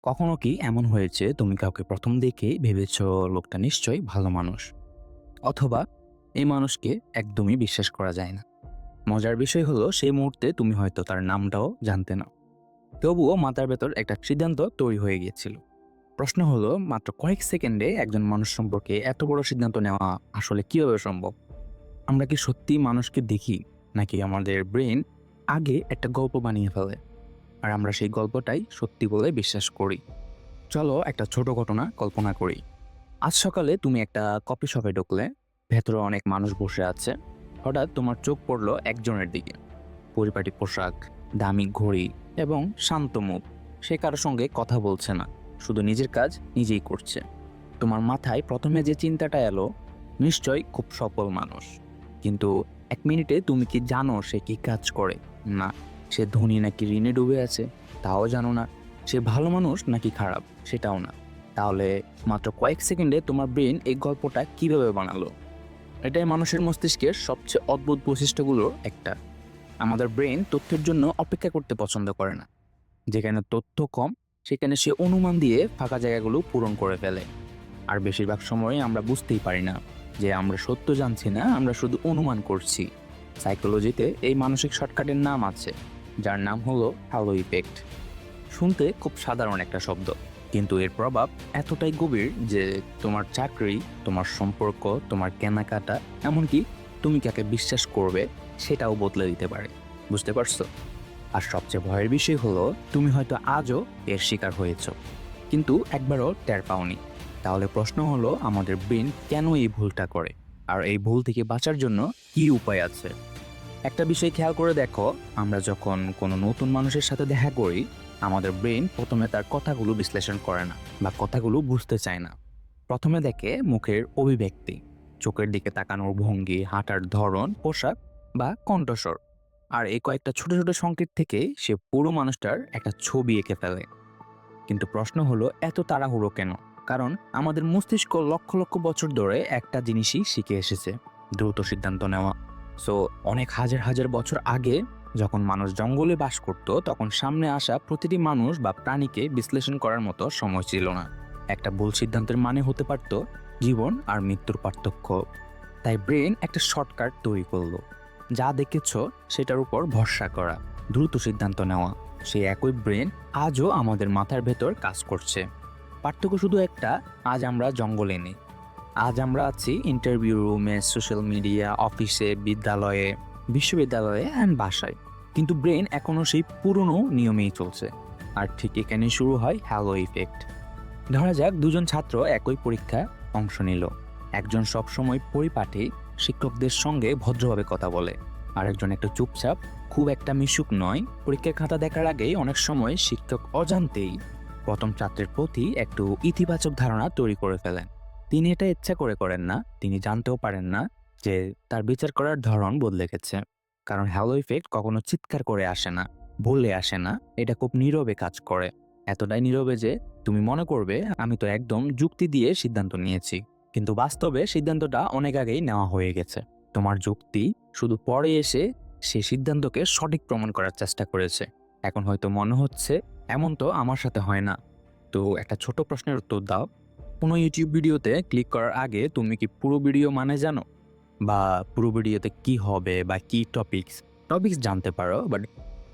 কখনো কি এমন হয়েছে তুমি কাউকে প্রথম দেখেই ভেবেছো লোকটা নিশ্চয়ই ভালো মানুষ, অথবা এই মানুষকে একদমই বিশ্বাস করা যায় না? মজার বিষয় হলো সেই মুহূর্তে তুমি হয়তো তার নামটাও জানতে না, তবুও মাথার ভেতর একটা সিদ্ধান্ত তৈরি হয়ে গিয়েছিল। প্রশ্ন হলো, মাত্র কয়েক সেকেন্ডে একজন মানুষ সম্পর্কে এত বড় সিদ্ধান্ত নেওয়া আসলে কিভাবে সম্ভব? আমরা কি সত্যি মানুষকে দেখি, নাকি আমাদের ব্রেন আগে একটা গল্প বানিয়ে ফেলে আর আমরা সেই গল্পটাই সত্যি বলে বিশ্বাস করি? চলো একটা ছোট ঘটনা কল্পনা করি। আজ সকালে তুমি একটা কফি শপে ঢুকলে, ভেতরে অনেক মানুষ বসে আছে। হঠাৎ তোমার চোখ পড়লো একজনের দিকে। পরিপাটি পোশাক, দামি ঘড়ি এবং শান্ত মুখ। সে কারোর সঙ্গে কথা বলছে না, শুধু নিজের কাজ নিজেই করছে। তোমার মাথায় প্রথমে যে চিন্তাটা এলো, নিশ্চয়ই খুব সফল মানুষ। কিন্তু 1 মিনিটে তুমি কি জানো সে কি কাজ করে? না। সে ধনী নাকি ঋণে ডুবে আছে? তাও জানো না। সে ভালো মানুষ নাকি খারাপ? সেটাও না। তাহলে মাত্র কয়েক সেকেন্ডে তোমার ব্রেন এই গল্পটা কিভাবে বানালো? এটাই মানুষের মস্তিষ্কের সবচেয়ে অদ্ভুত বৈশিষ্ট্যগুলোর একটা। আমাদের ব্রেন তথ্যের জন্য অপেক্ষা করতে পছন্দ করে না। যেখানে তথ্য কম, সেখানে সে অনুমান দিয়ে ফাঁকা জায়গাগুলো পূরণ করে ফেলে। আর বেশিরভাগ সময় আমরা বুঝতেই পারি না যে আমরা সত্য জানছি না, আমরা শুধু অনুমান করছি। সাইকোলজিতে এই মানসিক শর্টকাটের নাম আছে, যার নাম হলো হ্যালো ইফেক্ট। শুনতে খুব সাধারণ একটা শব্দ, কিন্তু এর প্রভাব এতটাই গভীর যে তোমার চাকরি, তোমার সম্পর্ক, তোমার কেনাকাটা, এমনকি তুমি কাকে বিশ্বাস করবে সেটাও বদলে দিতে পারে। বুঝতে পারছো? আর সবচেয়ে ভয়ের বিষয় হলো, তুমি হয়তো আজও এর শিকার হয়েছো, কিন্তু একবারও টের পাওনি। তাহলে প্রশ্ন হলো, আমাদের ব্রেন কেন এই ভুলটা করে, আর এই ভুল থেকে বাঁচার জন্য কি উপায় আছে? একটা বিষয় খেয়াল করে দেখো, আমরা যখন কোনো নতুন মানুষের সাথে দেখা করি, আমাদের ব্রেন প্রথমে তার কথাগুলো বিশ্লেষণ করে না বা কথাগুলো বুঝতে চায় না। প্রথমে দেখে মুখের অভিব্যক্তি, চোখের দিকে তাকানোর ভঙ্গি, হাঁটার ধরন, পোশাক বা কণ্ঠস্বর। আর এই কয়েকটা ছোট ছোট সংকেত থেকে সে পুরো মানুষটার একটা ছবি এঁকে ফেলে। কিন্তু প্রশ্ন হলো, এত তাড়াহুড়ো কেন? কারণ আমাদের মস্তিষ্ক লক্ষ লক্ষ বছর ধরে একটা জিনিসই শিখে এসেছে: দ্রুত সিদ্ধান্ত নেওয়া। সো অনেক হাজার হাজার বছর আগে যখন মানুষ জঙ্গলে বাস করত, তখন সামনে আসা প্রতিটি মানুষ বা প্রাণীকে বিশ্লেষণ করার মতো সময় ছিল না। একটা ভুল সিদ্ধান্তের মানে হতে পারত জীবন আর মৃত্যুর পার্থক্য। তাই ব্রেন একটা শর্টকাট তৈরি করলো: যা দেখেছ সেটার উপর ভরসা করা, দ্রুত সিদ্ধান্ত নেওয়া। সেই একই ব্রেন আজও আমাদের মাথার ভেতর কাজ করছে। পার্থক্য শুধু একটা, আজ আমরা জঙ্গলে নেই। আজ আমরা আছি ইন্টারভিউ রুমে, সোশ্যাল মিডিয়া, অফিসে, বিদ্যালয়ে, বিশ্ববিদ্যালয়ে অ্যান্ড বাসায়। কিন্তু ব্রেন এখনও সেই পুরনো নিয়মেই চলছে। আর ঠিক এখানেই শুরু হয় হ্যালো ইফেক্ট। ধরা যাক, দুজন ছাত্র একই পরীক্ষায় অংশ নিল। একজন সবসময় পরিপাটি, শিক্ষকদের সঙ্গে ভদ্রভাবে কথা বলে। আর একজন একটু চুপচাপ, খুব একটা মিশুক নয়। পরীক্ষার খাতা দেখার আগেই অনেক সময় শিক্ষক অজান্তেই প্রথম ছাত্রের প্রতি একটু ইতিবাচক ধারণা তৈরি করে ফেলেন। তিনি এটা ইচ্ছা করে করেন না, তিনি জানতেও পারেন না যে তার বিচার করার ধরন বদলে গেছে। কারণ হ্যালো ইফেক্ট কখনো চিৎকার করে আসে না, বলে আসে না, এটা খুব নীরবে কাজ করে। এতটাই নীরবে যে তুমি মনে করবে আমি তো একদম যুক্তি দিয়ে সিদ্ধান্ত নিয়েছি, কিন্তু বাস্তবে সিদ্ধান্তটা অনেক আগেই নেওয়া হয়ে গেছে। তোমার যুক্তি শুধু পরে এসে সেই সিদ্ধান্তকে সঠিক প্রমাণ করার চেষ্টা করেছে। এখন হয়তো মনে হচ্ছে এমন তো আমার সাথে হয় না। তো একটা ছোট প্রশ্নের উত্তর দাও: কোনো ইউটিউব ভিডিওতে ক্লিক করার আগে তুমি কি পুরো ভিডিও মানে জানো? বা পুরো ভিডিওতে কি হবে বা কি টপিকস জানতে পারো, বাট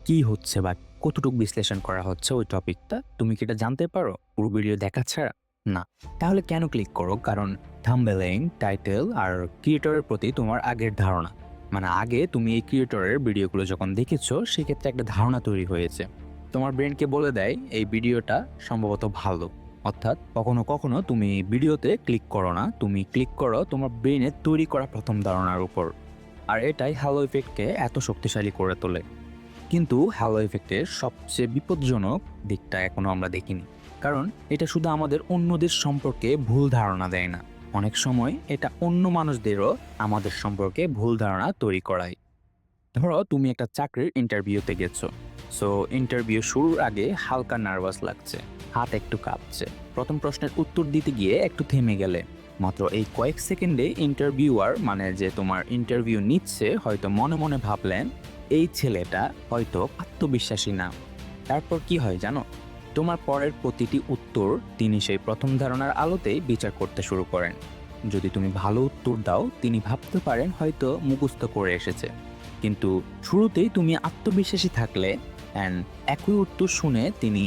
কি হচ্ছে বা কতটুকু বিশ্লেষণ করা হচ্ছে ওই টপিকটা, তুমি কি এটা জানতে পারো পুরো ভিডিও দেখা ছাড়া? না। তাহলে কেন ক্লিক করো? কারণ থাম্বনেইল, টাইটেল আর ক্রিয়েটরের প্রতি তোমার আগের ধারণা, মানে আগে তুমি এই ক্রিয়েটরের ভিডিওগুলো যখন দেখেছো, সেক্ষেত্রে একটা ধারণা তৈরি হয়েছে। তোমার ব্রেনকে বলে দেয় এই ভিডিওটা সম্ভবত ভালো। অর্থাৎ কখনো কখনো তুমি ভিডিওতে ক্লিক করো না, তুমি ক্লিক করো তোমার ব্রেনের তৈরি করা প্রথম ধারণার উপর। আর এটাই হ্যালো ইফেক্টকে এত শক্তিশালী করে তোলে। কিন্তু হ্যালো ইফেক্টের সবচেয়ে বিপজ্জনক দিকটা এখনো আমরা দেখিনি। কারণ এটা শুধু আমাদের অন্যদের সম্পর্কে ভুল ধারণা দেয় না, অনেক সময় এটা অন্য মানুষদেরও আমাদের সম্পর্কে ভুল ধারণা তৈরি করায়। ধরো তুমি একটা চাকরির ইন্টারভিউতে গেছো। সো ইন্টারভিউ শুরুর আগে হালকা নার্ভাস লাগছে, হাত একটু কাঁপছে। প্রথম প্রশ্নের উত্তর দিতে গিয়ে একটু থেমে গেলে, মাত্র এই কয়েক সেকেন্ডে ইন্টারভিউয়ার, মানে যে তোমার ইন্টারভিউ নিচ্ছে, হয়তো মনে মনে ভাবলেন এই ছেলেটা হয়তো আত্মবিশ্বাসী না। তারপর কি হয় জানো? তোমার পরের প্রতিটি উত্তর তিনি সেই প্রথম ধারণার আলোতেই বিচার করতে শুরু করেন। যদি তুমি ভালো উত্তর দাও, তিনি ভাবতে পারেন হয়তো মুখস্থ করে এসেছে। কিন্তু শুরুতেই তুমি আত্মবিশ্বাসী থাকলে অ্যান্ড একই উত্তর শুনে তিনি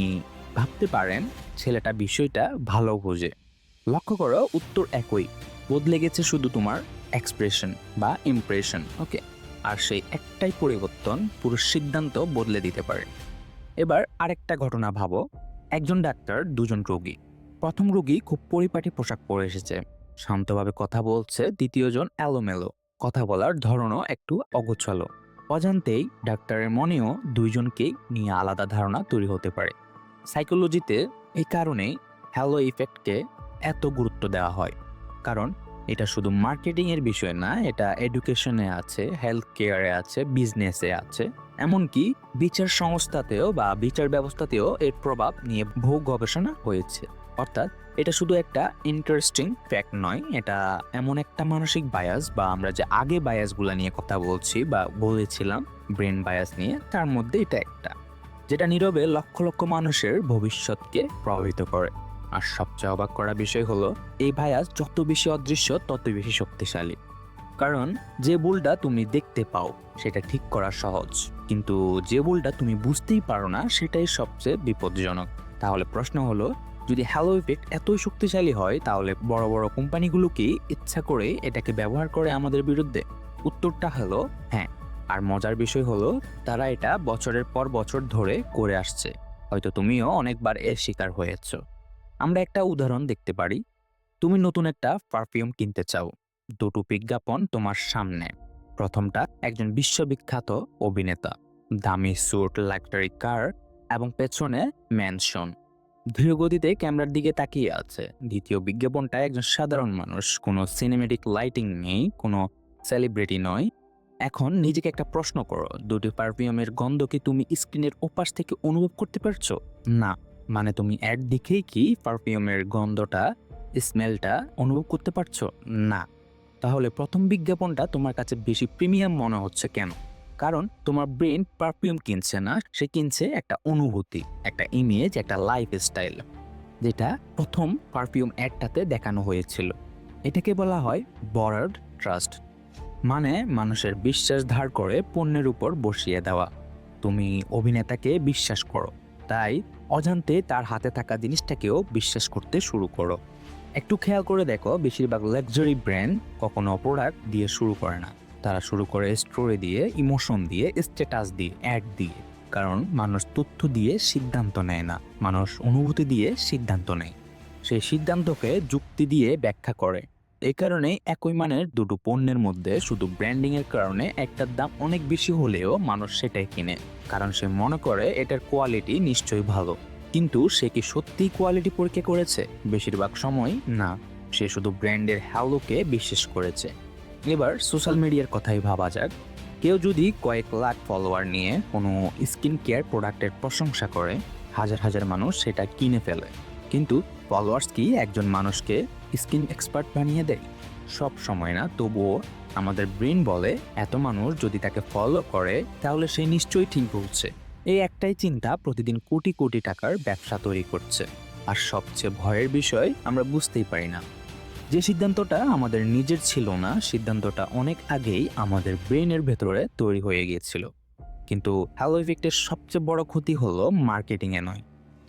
ভাবতে পারেন ছেলেটা বিষয়টা ভালো বোঝে। লক্ষ্য করো, উত্তর একই, বদলে গেছে শুধু তোমার এক্সপ্রেশন বা ইমপ্রেশন। ওকে, আর সেই একটাই পরিবর্তন পুরো সিদ্ধান্ত বদলে দিতে পারে। এবার আরেকটা ঘটনা ভাবো। একজন ডাক্তার, দুজন রোগী। প্রথম রোগী খুব পরিপাটি পোশাক পরে এসেছে, শান্তভাবে কথা বলছে। দ্বিতীয়জন এলোমেলো, কথা বলার ধরনও একটু অগোছালো। অজান্তেই ডাক্তারের মনেও দুইজনকেই নিয়ে আলাদা ধারণা তৈরি হতে পারে। সাইকোলজিতে এই কারণেই হ্যালো ইফেক্টকে এত গুরুত্ব দেওয়া হয়, কারণ এটা শুধু মার্কেটিংয়ের বিষয় না, এটা এডুকেশনে আছে, হেলথ কেয়ারে আছে, বিজনেসে আছে, এমনকি বিচার সংস্থাতেও বা বিচার ব্যবস্থাতেও এর প্রভাব নিয়ে বহু গবেষণা হয়েছে। অর্থাৎ এটা শুধু একটা ইন্টারেস্টিং ফ্যাক্ট নয়, এটা এমন একটা মানসিক বায়াস, বা আমরা যে আগে বায়াসগুলো নিয়ে কথা বলছি বা বলেছিলাম ব্রেন বায়াস নিয়ে, তার মধ্যে এটা একটা, যেটা নীরবে লক্ষ লক্ষ মানুষের ভবিষ্যৎকে প্রভাবিত করে। আর সবচেয়ে অবাক করা বিষয় হলো, এই বায়াস যত বেশি অদৃশ্য তত বেশি শক্তিশালী। কারণ যে ভুলটা তুমি দেখতে পাও সেটা ঠিক করা সহজ, কিন্তু যে ভুলটা তুমি বুঝতেই পারো না সেটাই সবচেয়ে বিপজ্জনক। তাহলে প্রশ্ন হলো, যদি হ্যালো ইফেক্ট এতই শক্তিশালী হয়, তাহলে বড় বড় কোম্পানিগুলো কি ইচ্ছা করে এটাকে ব্যবহার করে আমাদের বিরুদ্ধে? উত্তরটা হলো হ্যাঁ। আর মজার বিষয় হলো, তারা এটা বছরের পর বছর ধরে করে আসছে। হয়তো তুমিও অনেকবার এর শিকার হয়েছ। আমরা একটা উদাহরণ দেখতে পারি। তুমি নতুন একটা পারফিউম কিনতে চাও। দুটো বিজ্ঞাপন তোমার সামনে। প্রথমটা একজন বিশ্ববিখ্যাত অভিনেতা, দামি স্যুট, লাক্সারি কার এবং পেছনে ম্যানশন, ধীরগতিতে ক্যামেরার দিকে তাকিয়ে আছে। দ্বিতীয় বিজ্ঞাপনটা একজন সাধারণ মানুষ, কোনো সিনেমেটিক লাইটিং নেই, কোনো সেলিব্রিটি নয়। এখন নিজেকে একটা প্রশ্ন করো, দুটি পারফিউমের গন্ধ কি তুমি স্ক্রিনের ওপাশ থেকে অনুভব করতে পারছো? না। মানে তুমি অ্যাড দেখেই কি পারফিউমের গন্ধটা, স্মেলটা অনুভব করতে পারছো? না। তাহলে প্রথম বিজ্ঞাপনটা তোমার কাছে বেশি প্রিমিয়াম মনে হচ্ছে কেন? কারণ তোমার ব্রেন পারফিউম কিনছে না, সে কিনছে একটা অনুভূতি, একটা ইমেজ, একটা লাইফস্টাইল, যেটা প্রথম পারফিউম অ্যাডটাতে দেখানো হয়েছিল। এটাকে বলা হয় বরার্ড ট্রাস্ট, মানে মানুষের বিশ্বাস ধার করে পণ্যের উপর বসিয়ে দেওয়া। তুমি অভিনেতাকে বিশ্বাস করো, তাই অজান্তে তার হাতে থাকা জিনিসটাকেও বিশ্বাস করতে শুরু করো। একটু খেয়াল করে দেখো, বেশিরভাগ লাক্সারি ব্র্যান্ড কখনো প্রোডাক্ট দিয়ে শুরু করে না, তারা শুরু করে স্টোরি দিয়ে, ইমোশন দিয়ে, স্ট্যাটাস দিয়ে, অ্যাড দিয়ে। কারণ মানুষ তথ্য দিয়ে সিদ্ধান্ত নেয় না, মানুষ অনুভূতি দিয়ে সিদ্ধান্ত নেয়। সেই সিদ্ধান্তকে যুক্তি দিয়ে ব্যাখ্যা করে। এই কারণে একই মানের দুটো পণ্যের মধ্যে শুধু ব্র্যান্ডিংয়ের কারণে একটার দাম অনেক বেশি হলেও মানুষ সেটাই কিনে, কারণ সে মনে করে এটার কোয়ালিটি নিশ্চয়ই ভালো। কিন্তু সে কি সত্যিই কোয়ালিটি পরীক্ষা করেছে? বেশিরভাগ সময় না, সে শুধু ব্র্যান্ডের হ্যালোকে বিশ্বাস করেছে। এবার সোশ্যাল মিডিয়ার কথাই ভাবা যাক। কেউ যদি কয়েক লাখ ফলোয়ার নিয়ে কোনো স্কিন কেয়ার প্রোডাক্টের প্রশংসা করে, হাজার হাজার মানুষ সেটা কিনে ফেলে। কিন্তু ফলোয়ার্স কি একজন মানুষকে স্কিন এক্সপার্ট বানিয়ে দেয়? সব সময় না, তবুও আমাদের ব্রেন বলে এত মানুষ যদি তাকে ফলো করে তাহলে সে নিশ্চয়ই ঠিক বলছে। এই একটাই চিন্তা প্রতিদিন কোটি কোটি টাকার ব্যবসা তৈরি করছে। আর সবচেয়ে ভয়ের বিষয়, আমরা বুঝতেই পারি না যে সিদ্ধান্তটা আমাদের নিজের ছিল না, সিদ্ধান্তটা অনেক আগেই আমাদের ব্রেনের ভেতরে তৈরি হয়ে গিয়েছিল। কিন্তু হ্যালো ইফেক্টের সবচেয়ে বড় ক্ষতি হলো মার্কেটিংয়ে নয়,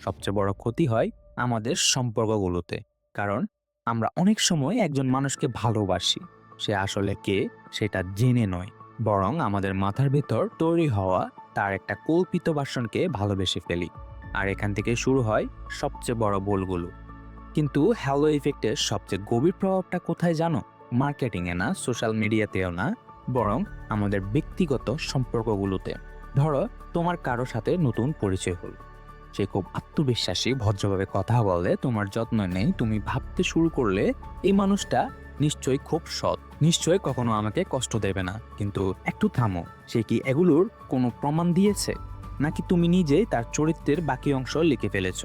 সবচেয়ে বড় ক্ষতি হয় আমাদের সম্পর্কগুলোতে। কারণ আমরা অনেক সময় একজন মানুষকে ভালোবাসি, সে আসলে কে সেটা জেনে নয়, বরং আমাদের মাথার ভেতর তৈরি হওয়া তার একটা কল্পিত ভার্সনকে ভালোবেসে ফেলি। আর এখান থেকে শুরু হয় সবচেয়ে বড় ভুলগুলো। কিন্তু হ্যালো ইফেক্টের সবচেয়ে গভীর প্রভাবটা কোথায় জানো? মার্কেটিংয়ে না, সোশ্যাল মিডিয়াতেও না, বরং আমাদের ব্যক্তিগত সম্পর্কগুলোতে। ধরো তোমার কারো সাথে নতুন পরিচয় হলো, সে খুব আত্মবিশ্বাসী, ভদ্রভাবে কথা বলে, তোমার যত্ন নেই। তুমি ভাবতে শুরু করলে এই মানুষটা নিশ্চয়ই খুব সৎ, নিশ্চয়ই কখনো আমাকে কষ্ট দেবে না। কিন্তু একটু থামো, সে কি এগুলোর কোনো প্রমাণ দিয়েছে, নাকি তুমি নিজেই তার চরিত্রের বাকি অংশ লিখে ফেলেছ?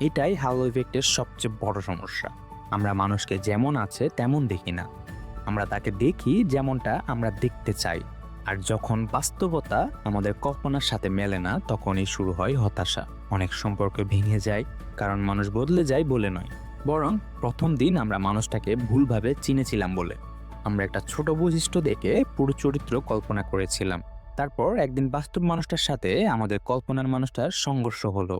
এটাই হ্যালো ইফেক্টের সবচেয়ে বড় সমস্যা। আমরা মানুষকে যেমন আছে তেমন দেখি না, আমরা তাকে দেখি যেমনটা আমরা দেখতে চাই। আর যখন বাস্তবতা আমাদের কল্পনার সাথে মেলে না, তখনই শুরু হয় হতাশা। অনেক সম্পর্ক ভেঙে যায়, কারণ মানুষ বদলে যায় বলে নয়, বরং প্রথম দিন আমরা মানুষটাকে ভুলভাবে চিনেছিলাম বলে। আমরা একটা ছোট বৈশিষ্ট্য দেখে পুরো চরিত্র কল্পনা করেছিলাম। তারপর একদিন বাস্তব মানুষটার সাথে আমাদের কল্পনার মানুষটার সংঘর্ষ হলো,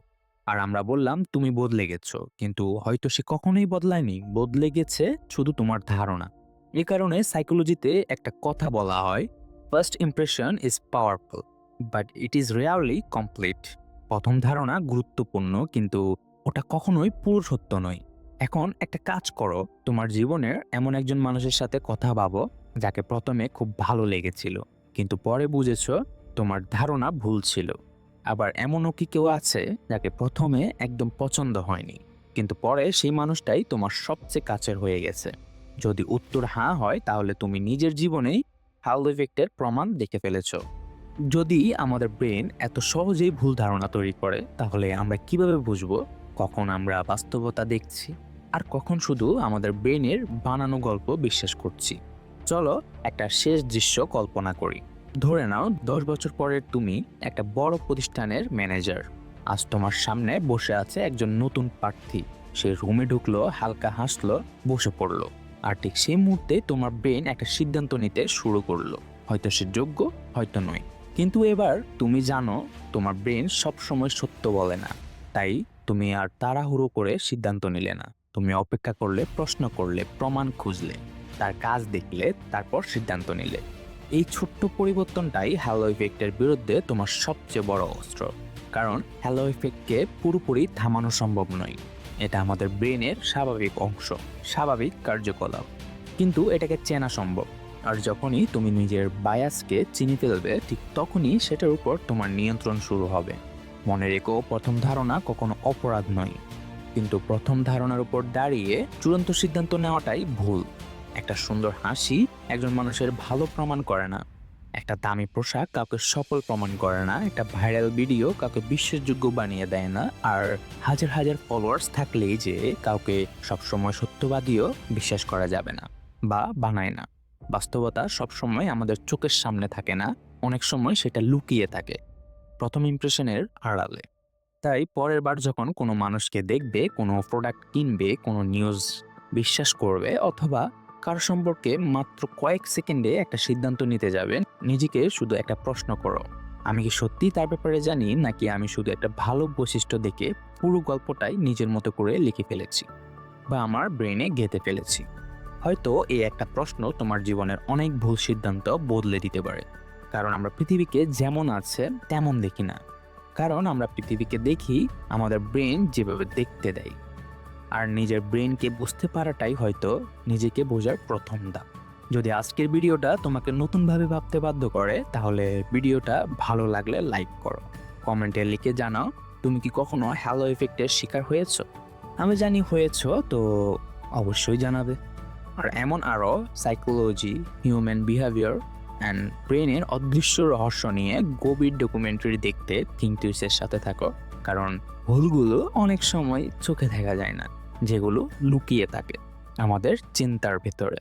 আর আমরা বললাম তুমি বদলে গেছো, কিন্তু হয়তো সে কখনোই বদলায়নি, বদলে গেছে শুধু তোমার ধারণা। এ কারণে সাইকোলজিতে একটা কথা বলা হয়, first impression is powerful but it is rarely complete. প্রথম ধারণা গুরুত্বপূর্ণ, কিন্তু ওটা কখনোই পুরো সত্য নয়। এখন একটা কাজ করো, তোমার জীবনের এমন একজন মানুষের সাথে কথা ভাবো যাকে প্রথমে খুব ভালো লেগেছিল, কিন্তু পরে বুঝেছো তোমার ধারণা ভুল ছিল। আবার এমনও কি কেউ আছে যাকে প্রথমে একদম পছন্দ হয়নি, কিন্তু পরে সেই মানুষটাই তোমার সবচেয়ে কাছের হয়ে গেছে? যদি উত্তর হ্যাঁ হয়, তাহলে তুমি নিজের জীবনেই হ্যালো ইফেক্টের প্রমাণ দেখে ফেলেছো। যদি আমাদের ব্রেন এত সহজেই ভুল ধারণা তৈরি করে, তাহলে আমরা কিভাবে বুঝবো কখন আমরা বাস্তবতা দেখছি আর কখন শুধু আমাদের ব্রেনের বানানো গল্প বিশ্বাস করছি? চলো একটা শেষ দৃশ্য কল্পনা করি। ধরে নাও 10 বছর পরের তুমি একটা বড় প্রতিষ্ঠানের ম্যানেজার। আজ তোমার সামনে বসে আছে একজন নতুন প্রার্থী। সে রুমে ঢুকলো, হালকা হাসলো, বসে পড়লো। আর ঠিক সেই মুহূর্তে তোমার ব্রেন একটা সিদ্ধান্ত নিতে শুরু করলো। হয়তো সে যোগ্য, হয়তো নয়। কিন্তু এবার তুমি জানো তোমার ব্রেন সবসময় সত্য বলে না। তাই তুমি আর তাড়াহুড়ো করে সিদ্ধান্ত নিলে না। তুমি অপেক্ষা করলে, প্রশ্ন করলে, প্রমাণ খুঁজলে, তার কাজ দেখলে, তারপর সিদ্ধান্ত নিলে। এই ছোট্ট পরিবর্তনটাই হ্যালো ইফেক্টের বিরুদ্ধে তোমার সবচেয়ে বড় অস্ত্র। কারণ হ্যালো ইফেক্টকে পুরোপুরি থামানো সম্ভব নয়। এটা আমাদের ব্রেনের স্বাভাবিক অংশ, স্বাভাবিক কার্যকলাপ। কিন্তু এটাকে চেনা সম্ভব। আর যখনই তুমি নিজের বায়াসকে চিনে ফেলবে, ঠিক তখনই সেটার উপর তোমার নিয়ন্ত্রণ শুরু হবে। মনে রেখো, প্রথম ধারণা কখনো অপরাধ নয়, কিন্তু প্রথম ধারণার উপর দাঁড়িয়ে চূড়ান্ত সিদ্ধান্ত নেওয়াটাই ভুল। একটা সুন্দর হাসি একজন মানুষের ভালো প্রমাণ করে না। একটা দামি পোশাক কাউকে সফল প্রমাণ করে না। একটা ভাইরাল ভিডিও কাউকে বিশ্বাসযোগ্য বানিয়ে দেয় না। আর হাজার হাজার ফলোয়ার্স থাকলেই যে কাউকে সবসময় সত্যবাদীও বিশ্বাস করা যাবে না বা বানায় না। বাস্তবতা সবসময় আমাদের চোখের সামনে থাকে না, অনেক সময় সেটা লুকিয়ে থাকে প্রথম ইমপ্রেশনের আড়ালে। তাই পরের বার যখন কোনো মানুষকে দেখবে, কোনো প্রোডাক্ট কিনবে, কোনো নিউজ বিশ্বাস করবে, অথবা কারো সম্পর্কে মাত্র কয়েক সেকেন্ডে একটা সিদ্ধান্ত নিতে যাবে, নিজেকে শুধু একটা প্রশ্ন করো, আমি কি সত্যিই তার ব্যাপারে জানি, নাকি আমি শুধু একটা ভালো বৈশিষ্ট্য দেখে পুরো গল্পটাই নিজের মতো করে লিখে ফেলেছি বা আমার ব্রেনে গেঁথে ফেলেছি? হয়তো এই একটা প্রশ্ন তোমার জীবনের অনেক ভুল সিদ্ধান্ত বদলে দিতে পারে। কারণ আমরা পৃথিবীকে যেমন আছে তেমন দেখি না। কারণ আমরা পৃথিবীকে দেখি আমাদের ব্রেন যেভাবে দেখতে দেয়। আর নিজের ব্রেনকে বুঝতে পারাটাই হয়তো নিজেকে বোঝার প্রথম ধাপ। যদি আজকের ভিডিওটা তোমাকে নতুনভাবে ভাবতে বাধ্য করে, তাহলে ভিডিওটা ভালো লাগলে লাইক করো, কমেন্টে লিখে জানাও তুমি কি কখনো হ্যালো ইফেক্টের শিকার হয়েছো। আমি জানি হয়েছো, তো অবশ্যই জানাবে। আর এমন আরও সাইকোলজি, হিউম্যান বিহেভিয়ার অ্যান্ড ব্রেনের অদৃশ্য রহস্য নিয়ে গভীর ডকুমেন্টারি দেখতে থিঙ্ক টুইস্টের সাথে থাকো। কারণ ভুলগুলো অনেক সময় চোখে দেখা যায় না, যেগুলো লুকিয়ে থাকে আমাদের চিন্তার ভেতরে।